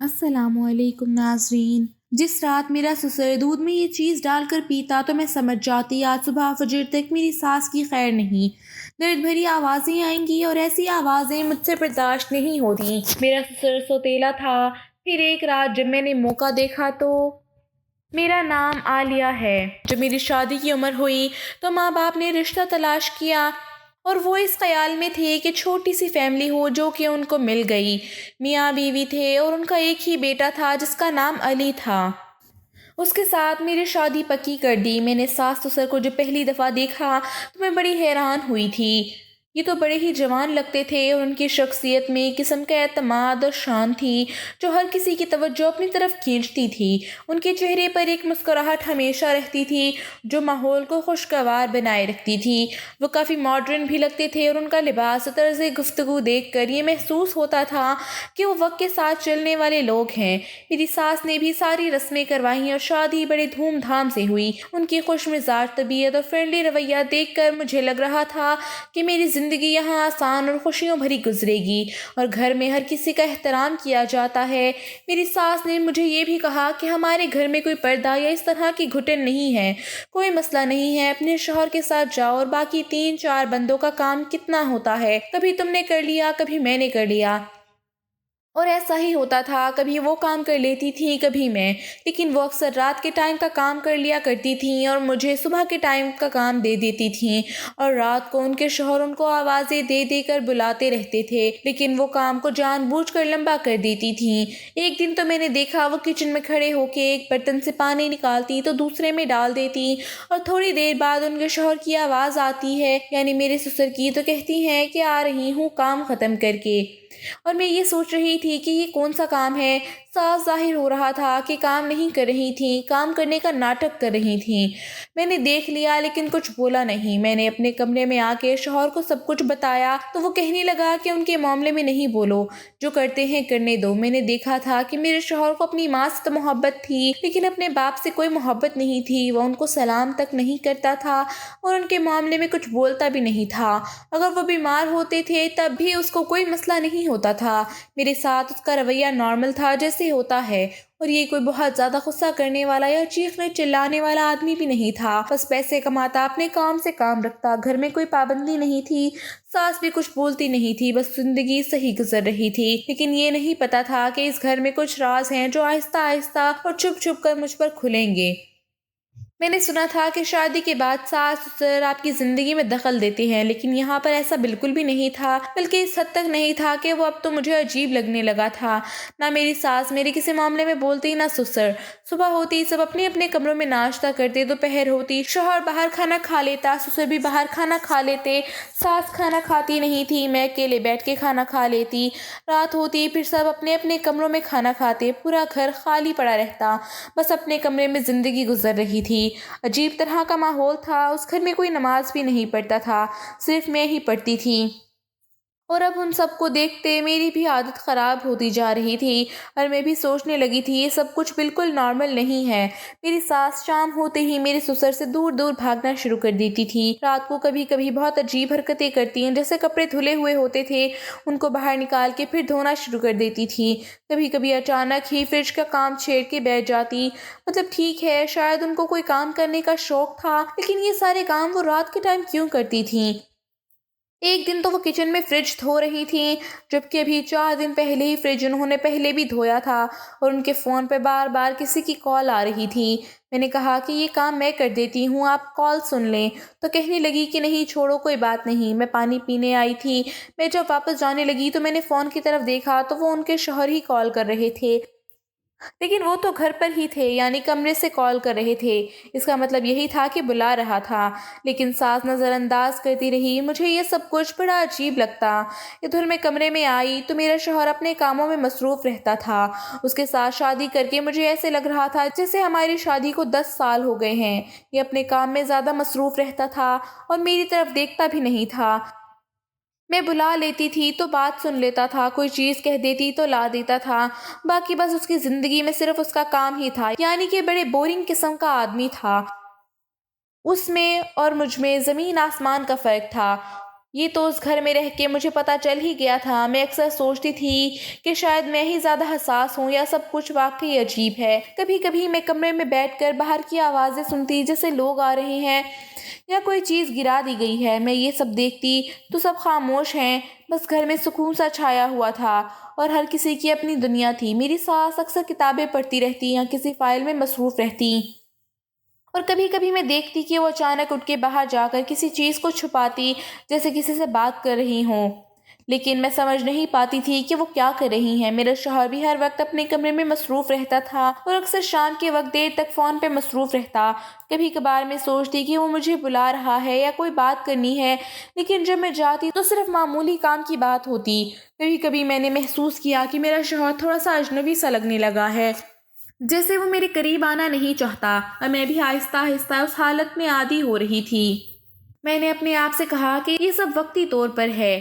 السلام علیکم ناظرین۔ جس رات میرا سسر دودھ میں یہ چیز ڈال کر پیتا تو میں سمجھ جاتی آج صبح فجر تک میری ساس کی خیر نہیں۔ درد بھری آوازیں آئیں گی اور ایسی آوازیں مجھ سے برداشت نہیں ہوتی۔ میرا سسر سوتیلا تھا۔ پھر ایک رات جب میں نے موقع دیکھا تو میرا نام عالیہ ہے۔ جب میری شادی کی عمر ہوئی تو ماں باپ نے رشتہ تلاش کیا اور وہ اس خیال میں تھے کہ چھوٹی سی فیملی ہو جو کہ ان کو مل گئی۔ میاں بیوی تھے اور ان کا ایک ہی بیٹا تھا جس کا نام علی تھا۔ اس کے ساتھ میری شادی پکی کر دی۔ میں نے ساس سسر کو جب پہلی دفعہ دیکھا تو میں بڑی حیران ہوئی تھی۔ یہ تو بڑے ہی جوان لگتے تھے اور ان کی شخصیت میں ایک قسم کا اعتماد اور شان تھی جو ہر کسی کی توجہ اپنی طرف کھینچتی تھی۔ ان کے چہرے پر ایک مسکراہٹ ہمیشہ رہتی تھی جو ماحول کو خوشگوار بنائے رکھتی تھی۔ وہ کافی ماڈرن بھی لگتے تھے اور ان کا لباس اور طرز گفتگو دیکھ کر یہ محسوس ہوتا تھا کہ وہ وقت کے ساتھ چلنے والے لوگ ہیں۔ میری ساس نے بھی ساری رسمیں کروائیں اور شادی بڑے دھوم دھام سے ہوئی۔ ان کی خوش مزاج طبیعت اور فرینڈلی رویہ دیکھ کر مجھے لگ رہا تھا کہ میری زندگی یہاں آسان اور خوشیوں بھری گزرے گی اور گھر میں ہر کسی کا احترام کیا جاتا ہے۔ میری ساس نے مجھے یہ بھی کہا کہ ہمارے گھر میں کوئی پردہ یا اس طرح کی گھٹن نہیں ہے، کوئی مسئلہ نہیں ہے، اپنے شوہر کے ساتھ جاؤ اور باقی 3-4 بندوں کا کام کتنا ہوتا ہے، کبھی تم نے کر لیا کبھی میں نے کر لیا۔ اور ایسا ہی ہوتا تھا، کبھی وہ کام کر لیتی تھی کبھی میں، لیکن وہ اکثر رات کے ٹائم کا کام کر لیا کرتی تھیں اور مجھے صبح کے ٹائم کا کام دے دیتی تھیں، اور رات کو ان کے شوہر ان کو آوازیں دے دے کر بلاتے رہتے تھے لیکن وہ کام کو جان بوجھ کر لمبا کر دیتی تھیں۔ ایک دن تو میں نے دیکھا وہ کچن میں کھڑے ہو کے ایک برتن سے پانی نکالتی تو دوسرے میں ڈال دیتی اور تھوڑی دیر بعد ان کے شوہر کی آواز آتی ہے، یعنی میرے سسر کی، تو کہتی ہیں کہ آ رہی ہوں کام ختم کر کے۔ اور میں یہ سوچ رہی تھی کہ یہ کون سا کام ہے۔ صاف ظاہر ہو رہا تھا کہ کام نہیں کر رہی تھیں، کام کرنے کا ناٹک کر رہی تھیں۔ میں نے دیکھ لیا لیکن کچھ بولا نہیں۔ میں نے اپنے کمرے میں آ کے شوہر کو سب کچھ بتایا تو وہ کہنے لگا کہ ان کے معاملے میں نہیں بولو، جو کرتے ہیں کرنے دو۔ میں نے دیکھا تھا کہ میرے شوہر کو اپنی ماں سے تو محبت تھی لیکن اپنے باپ سے کوئی محبت نہیں تھی۔ وہ ان کو سلام تک نہیں کرتا تھا اور ان کے معاملے میں کچھ بولتا بھی نہیں تھا۔ اگر وہ بیمار ہوتے تھے تب بھی اس کو کوئی مسئلہ نہیں ہوتا تھا۔ میرے ساتھ اس کا رویہ نارمل تھا جیسے ہوتا ہے، اور یہ کوئی بہت زیادہ غصہ کرنے والا یا چیخنے چلانے والا آدمی بھی نہیں تھا۔ بس پیسے کماتا، اپنے کام سے کام رکھتا، گھر میں کوئی پابندی نہیں تھی، ساس بھی کچھ بولتی نہیں تھی، بس زندگی صحیح گزر رہی تھی۔ لیکن یہ نہیں پتا تھا کہ اس گھر میں کچھ راز ہیں جو آہستہ آہستہ اور چھپ چھپ کر مجھ پر کھلیں گے۔ میں نے سنا تھا کہ شادی کے بعد ساس سسر آپ کی زندگی میں دخل دیتے ہیں، لیکن یہاں پر ایسا بالکل بھی نہیں تھا، بلکہ اس حد تک نہیں تھا کہ وہ اب تو مجھے عجیب لگنے لگا تھا۔ نہ میری ساس میرے کسی معاملے میں بولتی، نہ سسر۔ صبح ہوتی سب اپنے اپنے کمروں میں ناشتہ کرتے، دوپہر ہوتی شوہر باہر کھانا کھا لیتا، سسر بھی باہر کھانا کھا لیتے، ساس کھانا کھاتی نہیں تھی، میں اکیلے بیٹھ کے کھانا کھا لیتی۔ رات ہوتی پھر سب اپنے اپنے کمروں میں کھانا کھاتے، پورا گھر خالی پڑا رہتا، بس اپنے کمرے میں زندگی گزر رہی تھی۔ عجیب طرح کا ماحول تھا۔ اس گھر میں کوئی نماز بھی نہیں پڑھتا تھا، صرف میں ہی پڑھتی تھی، اور اب ان سب کو دیکھتے میری بھی عادت خراب ہوتی جا رہی تھی اور میں بھی سوچنے لگی تھی یہ سب کچھ بالکل نارمل نہیں ہے۔ میری ساس شام ہوتے ہی میرے سسر سے دور دور بھاگنا شروع کر دیتی تھی۔ رات کو کبھی کبھی بہت عجیب حرکتیں کرتی ہیں، جیسے کپڑے دھلے ہوئے ہوتے تھے ان کو باہر نکال کے پھر دھونا شروع کر دیتی تھی۔ کبھی کبھی اچانک ہی فریج کا کام چھیڑ کے بیٹھ جاتی۔ مطلب ٹھیک ہے، شاید ان کو کوئی کام کرنے کا شوق تھا، لیکن یہ سارے کام وہ رات کے ٹائم کیوں کرتی تھیں؟ ایک دن تو وہ کچن میں فریج دھو رہی تھیں، جبکہ ابھی 4 دن پہلے ہی فریج انہوں نے پہلے بھی دھویا تھا، اور ان کے فون پہ بار بار کسی کی کال آ رہی تھی۔ میں نے کہا کہ یہ کام میں کر دیتی ہوں، آپ کال سن لیں، تو کہنے لگی کہ نہیں چھوڑو کوئی بات نہیں۔ میں پانی پینے آئی تھی، میں جب واپس جانے لگی تو میں نے فون کی طرف دیکھا تو وہ ان کے شوہر ہی کال کر رہے تھے، لیکن وہ تو گھر پر ہی تھے، یعنی کمرے سے کال کر رہے تھے۔ اس کا مطلب یہی تھا کہ بلا رہا تھا، لیکن ساس نظر انداز کرتی رہی۔ مجھے یہ سب کچھ بڑا عجیب لگتا۔ ادھر میں کمرے میں آئی تو میرا شوہر اپنے کاموں میں مصروف رہتا تھا۔ اس کے ساتھ شادی کر کے مجھے ایسے لگ رہا تھا جیسے ہماری شادی کو 10 سال ہو گئے ہیں۔ یہ اپنے کام میں زیادہ مصروف رہتا تھا اور میری طرف دیکھتا بھی نہیں تھا۔ میں بلا لیتی تھی تو بات سن لیتا تھا، کوئی چیز کہہ دیتی تو لا دیتا تھا، باقی بس اس کی زندگی میں صرف اس کا کام ہی تھا، یعنی کہ بڑے بورنگ قسم کا آدمی تھا۔ اس میں اور مجھ میں زمین آسمان کا فرق تھا۔ یہ تو اس گھر میں رہ کے مجھے پتہ چل ہی گیا تھا۔ میں اکثر سوچتی تھی کہ شاید میں ہی زیادہ حساس ہوں یا سب کچھ واقعی عجیب ہے۔ کبھی کبھی میں کمرے میں بیٹھ کر باہر کی آوازیں سنتی، جیسے لوگ آ رہے ہیں یا کوئی چیز گرا دی گئی ہے۔ میں یہ سب دیکھتی تو سب خاموش ہیں، بس گھر میں سکون سا چھایا ہوا تھا اور ہر کسی کی اپنی دنیا تھی۔ میری ساس اکثر کتابیں پڑھتی رہتی یا کسی فائل میں مصروف رہتی، اور کبھی کبھی میں دیکھتی کہ وہ اچانک اٹھ کے باہر جا کر کسی چیز کو چھپاتی، جیسے کسی سے بات کر رہی ہوں، لیکن میں سمجھ نہیں پاتی تھی کہ وہ کیا کر رہی ہیں۔ میرا شوہر بھی ہر وقت اپنے کمرے میں مصروف رہتا تھا اور اکثر شام کے وقت دیر تک فون پہ مصروف رہتا۔ کبھی کبھار میں سوچتی کہ وہ مجھے بلا رہا ہے یا کوئی بات کرنی ہے، لیکن جب میں جاتی تو صرف معمولی کام کی بات ہوتی۔ کبھی کبھی میں نے محسوس کیا کہ میرا شوہر تھوڑا سا اجنبی سا لگنے لگا ہے، جیسے وہ میرے قریب آنا نہیں چاہتا، اور میں بھی آہستہ آہستہ اس حالت میں عادی ہو رہی تھی۔ میں نے اپنے آپ سے کہا کہ یہ سب وقتی طور پر ہے،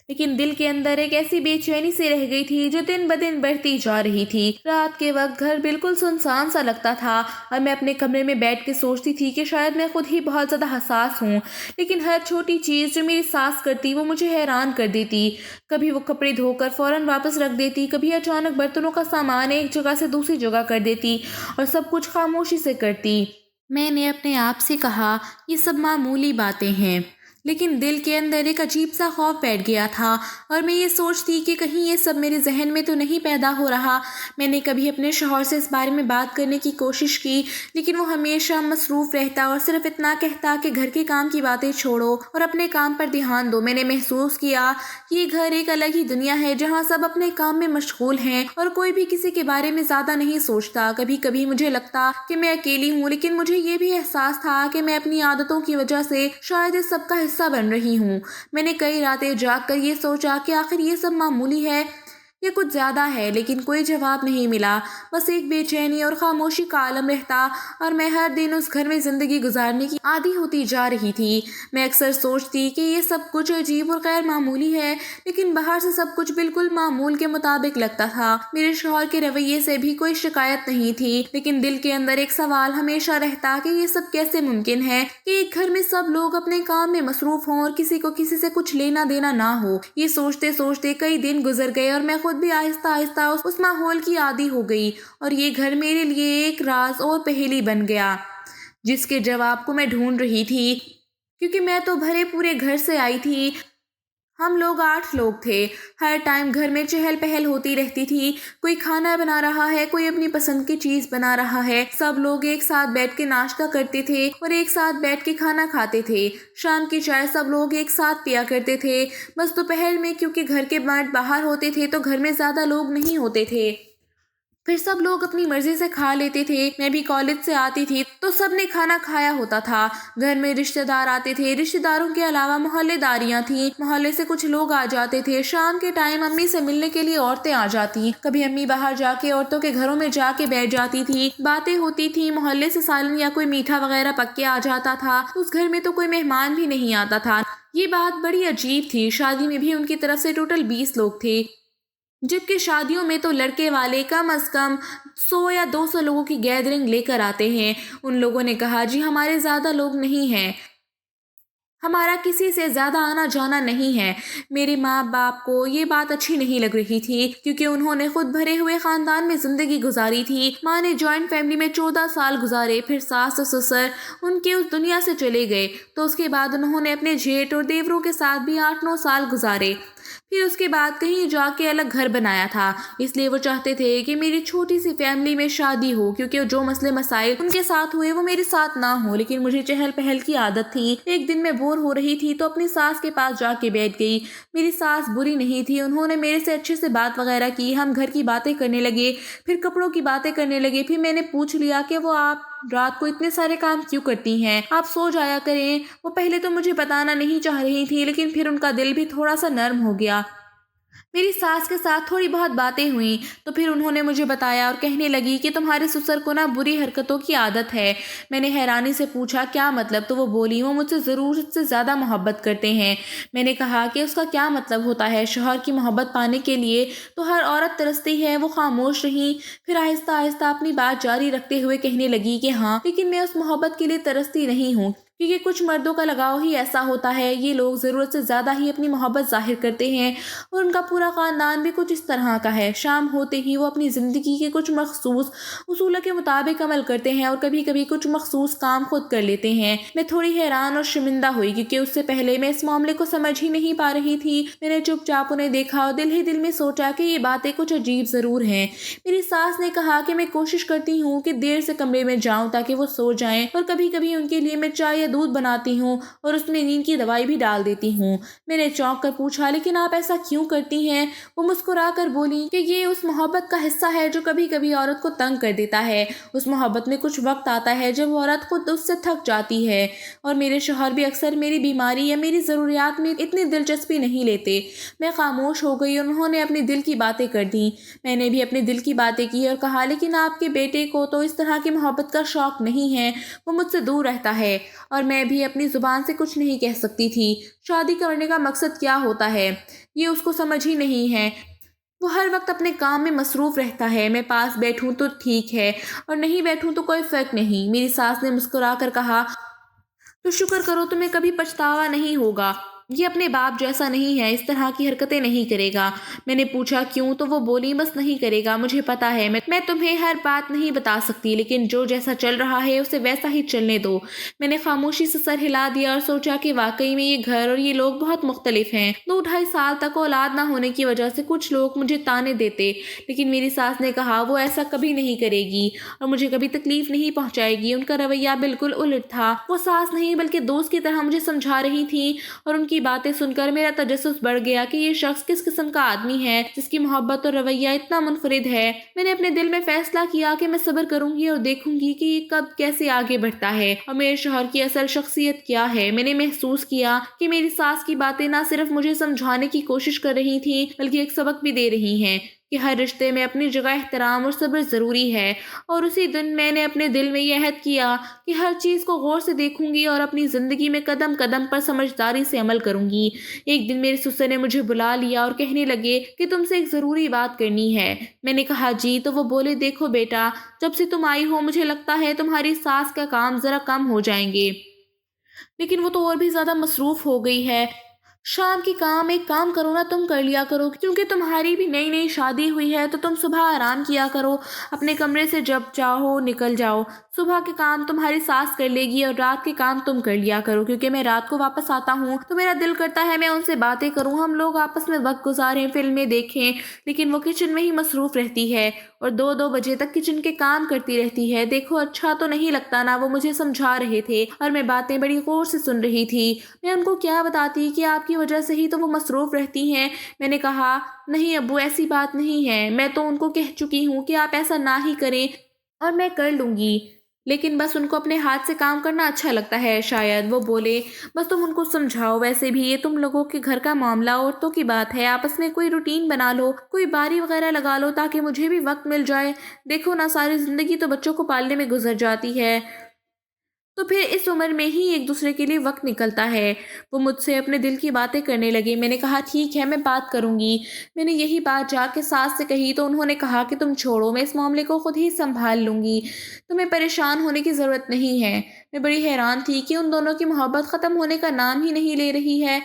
لیکن دل کے اندر ایک ایسی بے چینی سے رہ گئی تھی جو دن بدن بڑھتی جا رہی تھی۔ رات کے وقت گھر بالکل سنسان سا لگتا تھا اور میں اپنے کمرے میں بیٹھ کے سوچتی تھی کہ شاید میں خود ہی بہت زیادہ حساس ہوں، لیکن ہر چھوٹی چیز جو میری ساس کرتی وہ مجھے حیران کر دیتی۔ کبھی وہ کپڑے دھو کر فوراً واپس رکھ دیتی، کبھی اچانک برتنوں کا سامان ایک جگہ سے دوسری جگہ کر دیتی، اور سب کچھ خاموشی سے کرتی۔ میں نے اپنے آپ سے کہا یہ سب معمولی باتیں ہیں، لیکن دل کے اندر ایک عجیب سا خوف بیٹھ گیا تھا، اور میں یہ سوچتی کہ کہیں یہ سب میرے ذہن میں تو نہیں پیدا ہو رہا۔ میں نے کبھی اپنے شوہر سے اس بارے میں بات کرنے کی کوشش کی، لیکن وہ ہمیشہ مصروف رہتا اور صرف اتنا کہتا کہ گھر کے کام کی باتیں چھوڑو اور اپنے کام پر دھیان دو۔ میں نے محسوس کیا کہ یہ گھر ایک الگ ہی دنیا ہے جہاں سب اپنے کام میں مشغول ہیں اور کوئی بھی کسی کے بارے میں زیادہ نہیں سوچتا۔ کبھی کبھی مجھے لگتا کہ میں اکیلی ہوں، لیکن مجھے یہ بھی احساس تھا کہ میں اپنی عادتوں کی وجہ سے شاید اس سب کا حصہ بن رہی ہوں۔ میں نے کئی راتیں جاگ کر یہ سوچا کہ آخر یہ سب معمولی ہے یہ کچھ زیادہ ہے، لیکن کوئی جواب نہیں ملا۔ بس ایک بے چینی اور خاموشی کا عالم رہتا، اور میں ہر دن اس گھر میں زندگی گزارنے کی عادی ہوتی جا رہی تھی۔ میں اکثر سوچتی کہ یہ سب کچھ عجیب اور غیر معمولی ہے، لیکن باہر سے سب کچھ بالکل معمول کے مطابق لگتا تھا۔ میرے شوہر کے رویے سے بھی کوئی شکایت نہیں تھی، لیکن دل کے اندر ایک سوال ہمیشہ رہتا کہ یہ سب کیسے ممکن ہے کہ ایک گھر میں سب لوگ اپنے کام میں مصروف ہوں اور کسی کو کسی سے کچھ لینا دینا نہ ہو۔ یہ سوچتے سوچتے کئی دن گزر گئے اور میں خود بھی آہستہ آہستہ اس ماحول کی عادی ہو گئی، اور یہ گھر میرے لیے ایک راز اور پہیلی بن گیا جس کے جواب کو میں ڈھونڈ رہی تھی، کیونکہ میں تو بھرے پورے گھر سے آئی تھی۔ ہم لوگ 8 لوگ تھے۔ ہر ٹائم گھر میں چہل پہل ہوتی رہتی تھی، کوئی کھانا بنا رہا ہے، کوئی اپنی پسند کی چیز بنا رہا ہے۔ سب لوگ ایک ساتھ بیٹھ کے ناشتہ کرتے تھے اور ایک ساتھ بیٹھ کے کھانا کھاتے تھے۔ شام کی چائے سب لوگ ایک ساتھ پیا کرتے تھے۔ بس دوپہر میں کیونکہ گھر کے مرد باہر ہوتے تھے تو گھر میں زیادہ لوگ نہیں ہوتے تھے، پھر سب لوگ اپنی مرضی سے کھا لیتے تھے۔ میں بھی کالج سے آتی تھی تو سب نے کھانا کھایا ہوتا تھا۔ گھر میں رشتہ دار آتے تھے، رشتہ داروں کے علاوہ محلے داریاں تھیں، محلے سے کچھ لوگ آ جاتے تھے۔ شام کے ٹائم امی سے ملنے کے لیے عورتیں آ جاتی، کبھی امی باہر جا کے عورتوں کے گھروں میں جا کے بیٹھ جاتی تھی، باتیں ہوتی تھی، محلے سے سالن یا کوئی میٹھا وغیرہ پک کے آ جاتا تھا۔ اس گھر میں تو کوئی مہمان بھی نہیں آتا تھا۔ یہ بات بڑی عجیب تھی۔ شادی میں بھی ان کی طرف سے ٹوٹل 20 لوگ تھے، جبکہ شادیوں میں تو لڑکے والے کم از کم 100 یا 200 لوگوں کی گیدرنگ لے کر آتے ہیں۔ ان لوگوں نے کہا جی ہمارے زیادہ لوگ نہیں ہیں، ہمارا کسی سے زیادہ آنا جانا نہیں ہے۔ میرے ماں باپ کو یہ بات اچھی نہیں لگ رہی تھی، کیونکہ انہوں نے خود بھرے ہوئے خاندان میں زندگی گزاری تھی۔ ماں نے جوائنٹ فیملی میں 14 سال گزارے، پھر ساس اور سسر ان کے اس دنیا سے چلے گئے، تو اس کے بعد انہوں نے اپنے جیٹ اور دیوروں کے ساتھ بھی 8-9 سال گزارے۔ پھر اس کے بعد کہیں جا کے الگ گھر بنایا تھا، اس لیے وہ چاہتے تھے کہ میری چھوٹی سی فیملی میں شادی ہو، کیونکہ جو مسئلے مسائل ان کے ساتھ ہوئے وہ میرے ساتھ نہ ہو۔ لیکن مجھے چہل پہل کی عادت تھی۔ ایک دن میں بور ہو رہی تھی تو اپنی ساس کے پاس جا کے بیٹھ گئی۔ میری ساس بری نہیں تھی، انہوں نے میرے سے اچھے سے بات وغیرہ کی، ہم گھر کی باتیں کرنے لگے، پھر کپڑوں کی باتیں کرنے لگے۔ پھر میں نے پوچھ لیا کہ وہ آپ رات کو اتنے سارے کام کیوں کرتی ہیں، آپ سو جایا کریں۔ وہ پہلے تو مجھے بتانا نہیں چاہ رہی تھی، لیکن پھر ان کا دل بھی تھوڑا سا نرم ہو گیا۔ میری ساس کے ساتھ تھوڑی بہت باتیں ہوئیں تو پھر انہوں نے مجھے بتایا اور کہنے لگی کہ تمہارے سسر کو نا بری حرکتوں کی عادت ہے۔ میں نے حیرانی سے پوچھا کیا مطلب؟ تو وہ بولی وہ مجھ سے ضرورت سے زیادہ محبت کرتے ہیں۔ میں نے کہا کہ اس کا کیا مطلب ہوتا ہے؟ شوہر کی محبت پانے کے لیے تو ہر عورت ترستی ہے۔ وہ خاموش رہیں، پھر آہستہ آہستہ اپنی بات جاری رکھتے ہوئے کہنے لگی کہ ہاں، لیکن میں اس محبت کے لیے ترستی نہیں ہوں، کیونکہ کچھ مردوں کا لگاؤ ہی ایسا ہوتا ہے، یہ لوگ ضرورت سے زیادہ ہی اپنی محبت ظاہر کرتے ہیں اور ان کا پورا خاندان بھی کچھ اس طرح کا ہے۔ شام ہوتے ہی وہ اپنی زندگی کے کچھ مخصوص اصولوں کے مطابق عمل کرتے ہیں اور کبھی کبھی کچھ مخصوص کام خود کر لیتے ہیں۔ میں تھوڑی حیران اور شرمندہ ہوئی کیونکہ اس سے پہلے میں اس معاملے کو سمجھ ہی نہیں پا رہی تھی۔ میں نے چپ چاپ انہیں دیکھا اور دل ہی دل میں سوچا کہ یہ باتیں کچھ عجیب ضرور ہیں۔ میری ساس نے کہا کہ میں کوشش کرتی ہوں کہ دیر سے کمرے میں جاؤں تاکہ وہ سو جائیں، اور کبھی کبھی ان کے لیے میں چائے یا دودھ بناتی ہوں اور اس میں نیند کی دوائی بھی ڈال دیتی ہوں۔ میں نے چونک کر پوچھا، لیکن آپ ایسا کیوں کرتی ہیں؟ وہ مسکرا کر بولی کہ یہ اس محبت کا حصہ ہے جو کبھی کبھی عورت کو تنگ کر دیتا ہے۔ اس محبت میں کچھ وقت آتا ہے جب عورت خود اس سے تھک جاتی ہے، اور میرے شوہر بھی اکثر میری بیماری یا میری ضروریات میں اتنی دلچسپی نہیں لیتے۔ میں خاموش ہو گئی اور انہوں نے اپنی دل کی باتیں کر دیں۔ میں نے بھی اپنے دل کی باتیں کی اور کہا، لیکن آپ کے بیٹے کو تو اس طرح کی محبت کا شوق نہیں ہے، وہ مجھ سے دور رہتا ہے، اور میں بھی اپنی زبان سے کچھ نہیں کہہ سکتی تھی۔ شادی کرنے کا مقصد کیا ہوتا ہے یہ اس کو سمجھ ہی نہیں ہے۔ وہ ہر وقت اپنے کام میں مصروف رہتا ہے۔ میں پاس بیٹھوں تو ٹھیک ہے اور نہیں بیٹھوں تو کوئی فرق نہیں۔ میری ساس نے مسکرا کر کہا، تو شکر کرو تمہیں کبھی پچھتاوا نہیں ہوگا۔ یہ اپنے باپ جیسا نہیں ہے، اس طرح کی حرکتیں نہیں کرے گا۔ میں نے پوچھا کیوں؟ تو وہ بولی، بس نہیں کرے گا، مجھے پتا ہے، میں تمہیں ہر بات نہیں بتا سکتی، لیکن جو جیسا چل رہا ہے اسے ویسا ہی چلنے دو۔ میں نے خاموشی سے سر ہلا دیا اور سوچا کہ واقعی میں یہ گھر اور یہ لوگ بہت مختلف ہیں۔ 2 ڈھائی سال تک اولاد نہ ہونے کی وجہ سے کچھ لوگ مجھے تانے دیتے، لیکن میری ساس نے کہا وہ ایسا کبھی نہیں کرے گی اور مجھے کبھی تکلیف نہیں پہنچائے گی۔ ان کا رویہ بالکل الٹ تھا۔ وہ ساس نہیں بلکہ دوست کی طرح مجھے سمجھا رہی تھی، اور ان کی باتیں سن کر میرا تجسس بڑھ گیا کہ یہ شخص کس قسم کا آدمی ہے جس کی محبت اور رویہ اتنا منفرد ہے۔ میں نے اپنے دل میں فیصلہ کیا کہ میں صبر کروں گی اور دیکھوں گی کہ یہ کب کیسے آگے بڑھتا ہے اور میرے شوہر کی اصل شخصیت کیا ہے۔ میں نے محسوس کیا کہ میری ساس کی باتیں نہ صرف مجھے سمجھانے کی کوشش کر رہی تھیں بلکہ ایک سبق بھی دے رہی ہیں کہ ہر رشتے میں اپنی جگہ احترام اور صبر ضروری ہے۔ اور اسی دن میں نے اپنے دل میں یہ عہد کیا کہ ہر چیز کو غور سے دیکھوں گی اور اپنی زندگی میں قدم قدم پر سمجھداری سے عمل کروں گی۔ ایک دن میرے سسر نے مجھے بلا لیا اور کہنے لگے کہ تم سے ایک ضروری بات کرنی ہے۔ میں نے کہا جی، تو وہ بولے، دیکھو بیٹا، جب سے تم آئی ہو مجھے لگتا ہے تمہاری ساس کا کام ذرا کم ہو جائیں گے، لیکن وہ تو اور بھی زیادہ مصروف ہو گئی ہے۔ شام کی کام ایک کام کرو نا، تم کر لیا کرو، کیونکہ تمہاری بھی نئی نئی شادی ہوئی ہے تو تم صبح آرام کیا کرو، اپنے کمرے سے جب چاہو نکل جاؤ۔ صبح کے کام تمہاری ساس کر لے گی اور رات کے کام تم کر لیا کرو، کیونکہ میں رات کو واپس آتا ہوں تو میرا دل کرتا ہے میں ان سے باتیں کروں، ہم لوگ آپس میں وقت گزاریں، فلمیں دیکھیں، لیکن وہ کچن میں ہی مصروف رہتی ہے اور 2 بجے تک کچن کے کام کرتی رہتی ہے۔ دیکھو اچھا تو نہیں لگتا نا؟ وہ مجھے سمجھا رہے تھے اور میں باتیں بڑی غور سے سن رہی تھی۔ میں ان کو کیا بتاتی کہ آپ کی وجہ سے ہی تو وہ مصروف رہتی ہیں۔ میں نے کہا، نہیں ابو، ایسی بات نہیں ہے، میں تو ان کو کہہ چکی ہوں کہ آپ ایسا نہ ہی کریں اور میں کر لوں گی، لیکن بس ان کو اپنے ہاتھ سے کام کرنا اچھا لگتا ہے شاید۔ وہ بولے، بس تم ان کو سمجھاؤ، ویسے بھی یہ تم لوگوں کے گھر کا معاملہ عورتوں کی بات ہے، آپس میں کوئی روٹین بنا لو، کوئی باری وغیرہ لگا لو تاکہ مجھے بھی وقت مل جائے۔ دیکھو نا، ساری زندگی تو بچوں کو پالنے میں گزر جاتی ہے، تو پھر اس عمر میں ہی ایک دوسرے کے لیے وقت نکلتا ہے۔ وہ مجھ سے اپنے دل کی باتیں کرنے لگے۔ میں نے کہا ٹھیک ہے، میں بات کروں گی۔ میں نے یہی بات جا کے ساس سے کہی تو انہوں نے کہا کہ تم چھوڑو، میں اس معاملے کو خود ہی سنبھال لوں گی، تمہیں پریشان ہونے کی ضرورت نہیں ہے۔ میں بڑی حیران تھی کہ ان دونوں کی محبت ختم ہونے کا نام ہی نہیں لے رہی ہے،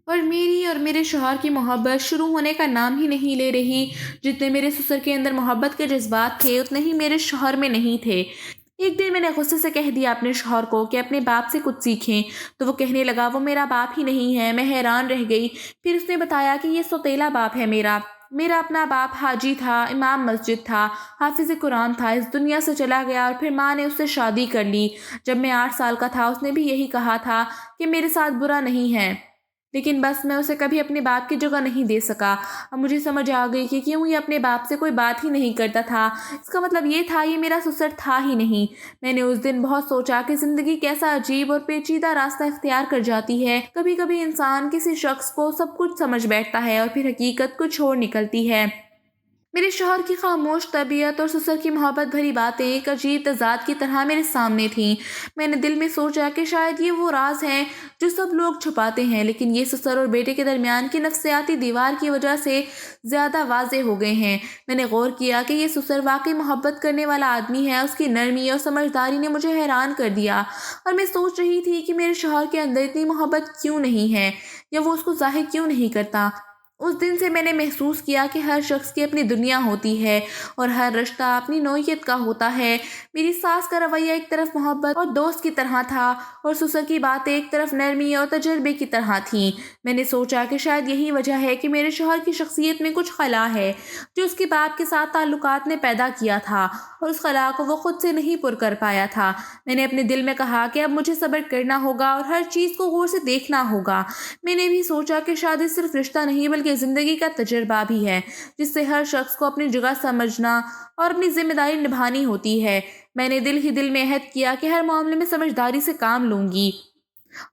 اور میری اور میرے شوہر کی محبت شروع ہونے کا نام ہی نہیں لے رہی۔ جتنے میرے سسر کے اندر محبت کے جذبات تھے اتنے ہی میرے شوہر میں نہیں تھے۔ ایک دن میں نے غصے سے کہہ دیا اپنے شوہر کو کہ اپنے باپ سے کچھ سیکھیں، تو وہ کہنے لگا وہ میرا باپ ہی نہیں ہے۔ میں حیران رہ گئی۔ پھر اس نے بتایا کہ یہ سوتیلا باپ ہے میرا اپنا باپ حاجی تھا، امام مسجد تھا، حافظ قرآن تھا، اس دنیا سے چلا گیا اور پھر ماں نے اس سے شادی کر لی۔ جب میں 8 سال کا تھا اس نے بھی یہی کہا تھا کہ میرے ساتھ برا نہیں ہے، لیکن بس میں اسے کبھی اپنے باپ کی جگہ نہیں دے سکا۔ اب مجھے سمجھ آ گئی کہ کیوں یہ اپنے باپ سے کوئی بات ہی نہیں کرتا تھا۔ اس کا مطلب یہ تھا یہ میرا سسر تھا ہی نہیں۔ میں نے اس دن بہت سوچا کہ زندگی کیسا عجیب اور پیچیدہ راستہ اختیار کر جاتی ہے۔ کبھی کبھی انسان کسی شخص کو سب کچھ سمجھ بیٹھتا ہے اور پھر حقیقت کو چھوڑ نکلتی ہے۔ میرے شوہر کی خاموش طبیعت اور سسر کی محبت بھری باتیں ایک عجیب تضاد کی طرح میرے سامنے تھیں۔ میں نے دل میں سوچا کہ شاید یہ وہ راز ہیں جو سب لوگ چھپاتے ہیں، لیکن یہ سسر اور بیٹے کے درمیان کی نفسیاتی دیوار کی وجہ سے زیادہ واضح ہو گئے ہیں۔ میں نے غور کیا کہ یہ سسر واقعی محبت کرنے والا آدمی ہے۔ اس کی نرمی اور سمجھداری نے مجھے حیران کر دیا، اور میں سوچ رہی تھی کہ میرے شوہر کے اندر اتنی محبت کیوں نہیں ہے، یا وہ اس کو ظاہر کیوں نہیں کرتا۔ اس دن سے میں نے محسوس کیا کہ ہر شخص کی اپنی دنیا ہوتی ہے اور ہر رشتہ اپنی نوعیت کا ہوتا ہے۔ میری ساس کا رویہ ایک طرف محبت اور دوست کی طرح تھا، اور سسر کی باتیں ایک طرف نرمی اور تجربے کی طرح تھیں۔ میں نے سوچا کہ شاید یہی وجہ ہے کہ میرے شوہر کی شخصیت میں کچھ خلا ہے جو اس کے باپ کے ساتھ تعلقات نے پیدا کیا تھا، اور اس خلا کو وہ خود سے نہیں پر کر پایا تھا۔ میں نے اپنے دل میں کہا کہ اب مجھے صبر کرنا ہوگا اور ہر چیز کو غور سے دیکھنا ہوگا۔ میں نے بھی سوچا کہ شادی صرف رشتہ نہیں بلکہ زندگی کا تجربہ بھی ہے، جس سے ہر شخص کو اپنی جگہ سمجھنا اور اپنی ذمہ داری نبھانی ہوتی ہے۔ میں نے دل ہی دل میں عہد کیا کہ ہر معاملے میں سمجھداری سے کام لوں گی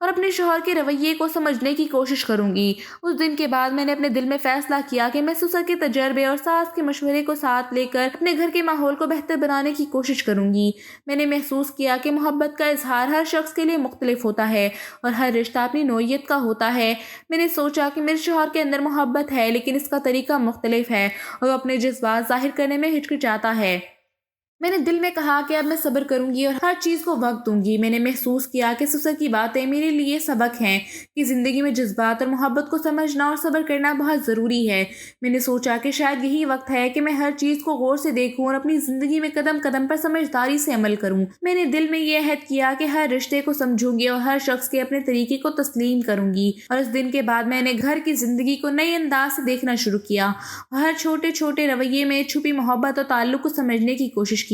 اور اپنے شوہر کے رویے کو سمجھنے کی کوشش کروں گی۔ اس دن کے بعد میں نے اپنے دل میں فیصلہ کیا کہ میں سسر کے تجربے اور ساس کے مشورے کو ساتھ لے کر اپنے گھر کے ماحول کو بہتر بنانے کی کوشش کروں گی۔ میں نے محسوس کیا کہ محبت کا اظہار ہر شخص کے لیے مختلف ہوتا ہے اور ہر رشتہ اپنی نوعیت کا ہوتا ہے۔ میں نے سوچا کہ میرے شوہر کے اندر محبت ہے، لیکن اس کا طریقہ مختلف ہے اور وہ اپنے جذبات ظاہر کرنے میں ہچکچاتا ہے۔ میں نے دل میں کہا کہ اب میں صبر کروں گی اور ہر چیز کو وقت دوں گی۔ میں نے محسوس کیا کہ سسر کی باتیں میرے لیے سبق ہیں کہ زندگی میں جذبات اور محبت کو سمجھنا اور صبر کرنا بہت ضروری ہے۔ میں نے سوچا کہ شاید یہی وقت ہے کہ میں ہر چیز کو غور سے دیکھوں اور اپنی زندگی میں قدم قدم پر سمجھداری سے عمل کروں۔ میں نے دل میں یہ عہد کیا کہ ہر رشتے کو سمجھوں گی اور ہر شخص کے اپنے طریقے کو تسلیم کروں گی۔ اور اس دن کے بعد میں نے گھر کی زندگی کو نئے انداز سے دیکھنا شروع کیا اور ہر چھوٹے چھوٹے رویے میں چھپی محبت اور تعلق کو سمجھنے کی کوشش کی۔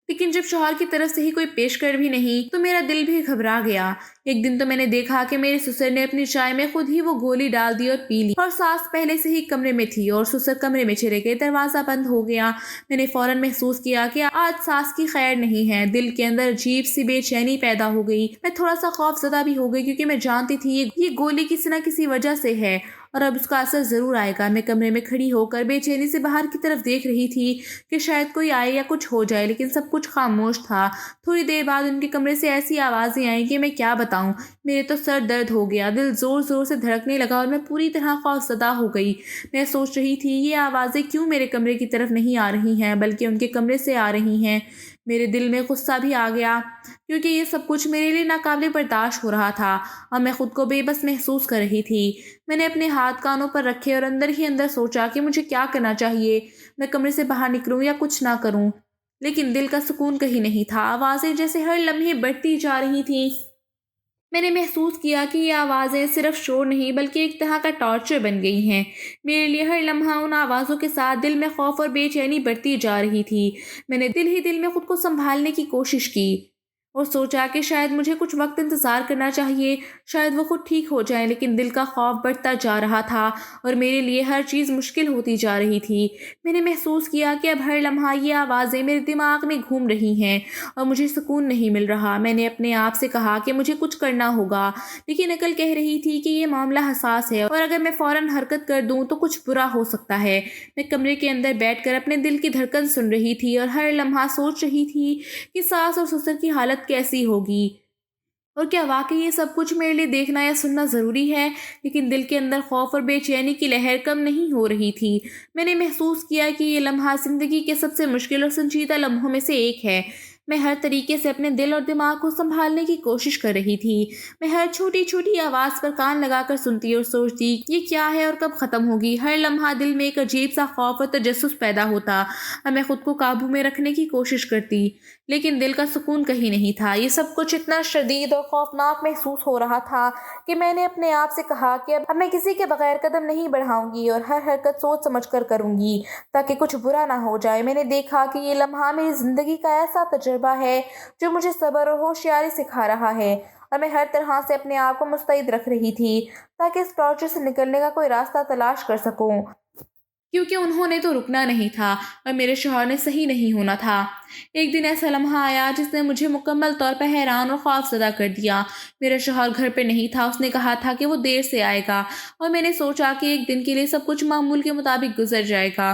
لیکن جب شوہر کی طرف سے ہی کوئی پیشکش بھی نہیں تو میرا دل بھی گھبرا گیا۔ ایک دن تو میں نے دیکھا کہ میرے سسر نے اپنی چائے میں خود ہی وہ گولی ڈال دی اور پی لی، اور ساس پہلے سے ہی کمرے میں تھی اور سسر کمرے میں چلے گئے۔ دروازہ بند ہو گیا۔ میں نے فوراً محسوس کیا کہ آج ساس کی خیر نہیں ہے۔ دل کے اندر عجیب سی بے چینی پیدا ہو گئی۔ میں تھوڑا سا خوف زدہ بھی ہو گئی، کیونکہ میں جانتی تھی یہ گولی کسی نہ کسی وجہ سے ہے اور اب اس کا اثر ضرور آئے گا۔ میں کمرے میں کھڑی ہو کر بے چینی سے باہر کی طرف دیکھ رہی تھی کہ شاید کوئی آئے یا کچھ ہو جائے، لیکن سب کچھ خاموش تھا۔ تھوڑی دیر بعد ان کے کمرے سے ایسی آوازیں آئیں کہ میں کیا بتاؤں۔ میرے تو سر درد ہو گیا، دل زور زور سے دھڑکنے لگا اور میں پوری طرح خوف زدہ ہو گئی۔ میں سوچ رہی تھی یہ آوازیں کیوں میرے کمرے کی طرف نہیں آ رہی ہیں بلکہ ان کے کمرے سے آ رہی ہیں۔ میرے دل میں غصہ بھی آ گیا، کیونکہ یہ سب کچھ میرے لیے ناقابل برداشت ہو رہا تھا اور میں خود کو بے بس محسوس کر رہی تھی۔ میں نے اپنے ہاتھ کانوں پر رکھے اور اندر ہی اندر سوچا کہ مجھے کیا کرنا چاہیے، میں کمرے سے باہر نکلوں یا کچھ نہ کروں۔ لیکن دل کا سکون کہیں نہیں تھا۔ آوازیں جیسے ہر لمحے بڑھتی جا رہی تھیں۔ میں نے محسوس کیا کہ یہ آوازیں صرف شور نہیں بلکہ ایک طرح کا ٹارچر بن گئی ہیں۔ میرے لیے ہر لمحہ ان آوازوں کے ساتھ دل میں خوف اور بے چینی بڑھتی جا رہی تھی۔ میں نے دل ہی دل میں خود کو سنبھالنے کی کوشش کی اور سوچا کہ شاید مجھے کچھ وقت انتظار کرنا چاہیے، شاید وہ خود ٹھیک ہو جائیں، لیکن دل کا خوف بڑھتا جا رہا تھا اور میرے لیے ہر چیز مشکل ہوتی جا رہی تھی۔ میں نے محسوس کیا کہ اب ہر لمحہ یہ آوازیں میرے دماغ میں گھوم رہی ہیں اور مجھے سکون نہیں مل رہا۔ میں نے اپنے آپ سے کہا کہ مجھے کچھ کرنا ہوگا، لیکن عقل کہہ رہی تھی کہ یہ معاملہ حساس ہے اور اگر میں فوراً حرکت کر دوں تو کچھ برا ہو سکتا ہے۔ میں کمرے کے اندر بیٹھ کر اپنے دل کی دھڑکن سن رہی تھی اور ہر لمحہ سوچ رہی تھی کہ ساس اور سسر کی حالت کیسی ہوگی اور کیا واقعی یہ سب کچھ میرے لیے دیکھنا یا سننا ضروری ہے۔ لیکن دل کے اندر خوف اور بے چینی کی لہر کم نہیں ہو رہی تھی۔ میں نے محسوس کیا کہ یہ لمحہ زندگی کے سب سے مشکل اور سنجیدہ لمحوں میں سے ایک ہے۔ میں ہر طریقے سے اپنے دل اور دماغ کو سنبھالنے کی کوشش کر رہی تھی۔ میں ہر چھوٹی چھوٹی آواز پر کان لگا کر سنتی اور سوچتی یہ کیا ہے اور کب ختم ہوگی۔ ہر لمحہ دل میں ایک عجیب سا خوف اور تجسس پیدا ہوتا اور میں خود کو قابو میں رکھنے کی کوشش کرتی، لیکن دل کا سکون کہیں نہیں تھا۔ یہ سب کچھ اتنا شدید اور خوفناک محسوس ہو رہا تھا کہ میں نے اپنے آپ سے کہا کہ اب میں کسی کے بغیر قدم نہیں بڑھاؤں گی اور ہر حرکت سوچ سمجھ کر کروں گی تاکہ کچھ برا نہ ہو جائے۔ میں نے دیکھا کہ یہ لمحہ میری زندگی کا ایسا تجربہ ہے جو مجھے صبر اور ہوشیاری سکھا رہا ہے، اور میں ہر طرح سے اپنے آپ کو مستعد رکھ رہی تھی تاکہ اس ٹارچر سے نکلنے کا کوئی راستہ تلاش کر سکوں، کیونکہ انہوں نے تو رکنا نہیں تھا اور میرے شوہر نے صحیح نہیں ہونا تھا۔ ایک دن ایسا لمحہ آیا جس نے مجھے مکمل طور پر حیران اور خوف زدہ کر دیا۔ میرا شوہر گھر پہ نہیں تھا۔ اس نے کہا تھا کہ وہ دیر سے آئے گا اور میں نے سوچا کہ ایک دن کے لیے سب کچھ معمول کے مطابق گزر جائے گا۔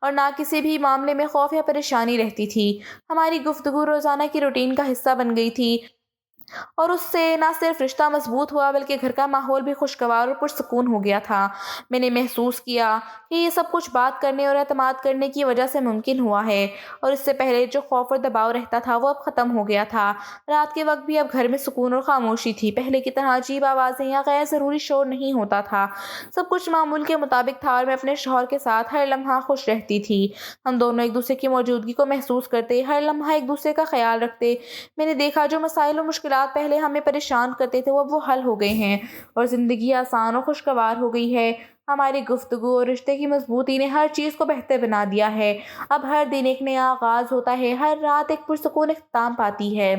اور نہ کسی بھی معاملے میں خوف یا پریشانی رہتی تھی۔ ہماری گفتگو روزانہ کی روٹین کا حصہ بن گئی تھی اور اس سے نہ صرف رشتہ مضبوط ہوا بلکہ گھر کا ماحول بھی خوشگوار اور پرسکون ہو گیا تھا۔ میں نے محسوس کیا کہ یہ سب کچھ بات کرنے اور اعتماد کرنے کی وجہ سے ممکن ہوا ہے، اور اس سے پہلے جو خوف اور دباؤ رہتا تھا وہ اب ختم ہو گیا تھا۔ رات کے وقت بھی اب گھر میں سکون اور خاموشی تھی۔ پہلے کی طرح عجیب آوازیں یا غیر ضروری شور نہیں ہوتا تھا۔ سب کچھ معمول کے مطابق تھا اور میں اپنے شوہر کے ساتھ ہر لمحہ خوش رہتی تھی۔ ہم دونوں ایک دوسرے کی موجودگی کو محسوس کرتے، ہر لمحہ ایک دوسرے کا خیال رکھتے۔ میں نے دیکھا جو مسائل اور مشکلات پہلے ہمیں پریشان کرتے تھے وہ اب حل ہو گئے ہیں اور زندگی آسان اور خوشگوار ہو گئی ہے۔ ہماری گفتگو اور رشتے کی مضبوطی نے ہر چیز کو بہتر بنا دیا ہے۔ اب ہر دن ایک نیا آغاز ہوتا ہے، ہر رات ایک پرسکون اختتام پاتی ہے۔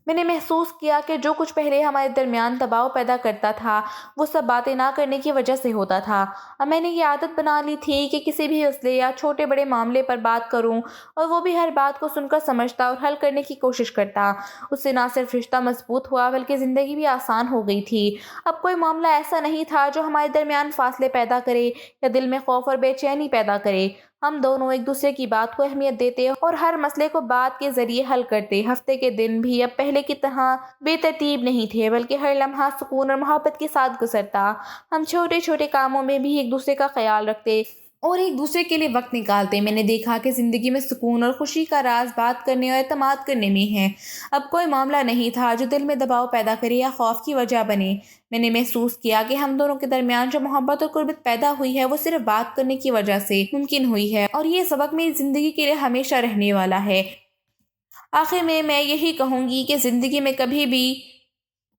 میں نے محسوس کیا کہ جو کچھ پہلے ہمارے درمیان دباؤ پیدا کرتا تھا وہ سب باتیں نہ کرنے کی وجہ سے ہوتا تھا۔ اب میں نے یہ عادت بنا لی تھی کہ کسی بھی مسئلے یا چھوٹے بڑے معاملے پر بات کروں اور وہ بھی ہر بات کو سن کر سمجھتا اور حل کرنے کی کوشش کرتا۔ اس سے نہ صرف رشتہ مضبوط ہوا بلکہ زندگی بھی آسان ہو گئی تھی۔ اب کوئی معاملہ ایسا نہیں تھا جو ہمارے درمیان فاصلے پیدا کرے یا دل میں خوف اور بے چینی پیدا کرے۔ ہم دونوں ایک دوسرے کی بات کو اہمیت دیتے اور ہر مسئلے کو بات کے ذریعے حل کرتے۔ ہفتے کے دن بھی اب پہلے کی طرح بے ترتیب نہیں تھے بلکہ ہر لمحہ سکون اور محبت کے ساتھ گزرتا۔ ہم چھوٹے چھوٹے کاموں میں بھی ایک دوسرے کا خیال رکھتے اور ایک دوسرے کے لیے وقت نکالتے۔ میں نے دیکھا کہ زندگی میں سکون اور خوشی کا راز بات کرنے اور اعتماد کرنے میں ہے۔ اب کوئی معاملہ نہیں تھا جو دل میں دباؤ پیدا کرے یا خوف کی وجہ بنے۔ میں نے محسوس کیا کہ ہم دونوں کے درمیان جو محبت اور قربت پیدا ہوئی ہے وہ صرف بات کرنے کی وجہ سے ممکن ہوئی ہے، اور یہ سبق میری زندگی کے لیے ہمیشہ رہنے والا ہے۔ آخر میں یہی کہوں گی کہ زندگی میں کبھی بھی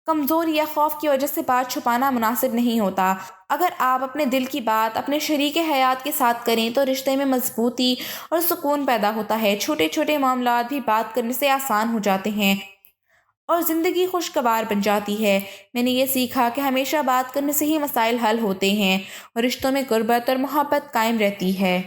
کمزوری یا خوف کی وجہ سے بات چھپانا مناسب نہیں ہوتا۔ اگر آپ اپنے دل کی بات اپنے شریک حیات کے ساتھ کریں تو رشتے میں مضبوطی اور سکون پیدا ہوتا ہے۔ چھوٹے چھوٹے معاملات بھی بات کرنے سے آسان ہو جاتے ہیں اور زندگی خوشگوار بن جاتی ہے۔ میں نے یہ سیکھا کہ ہمیشہ بات کرنے سے ہی مسائل حل ہوتے ہیں اور رشتوں میں قربت اور محبت قائم رہتی ہے۔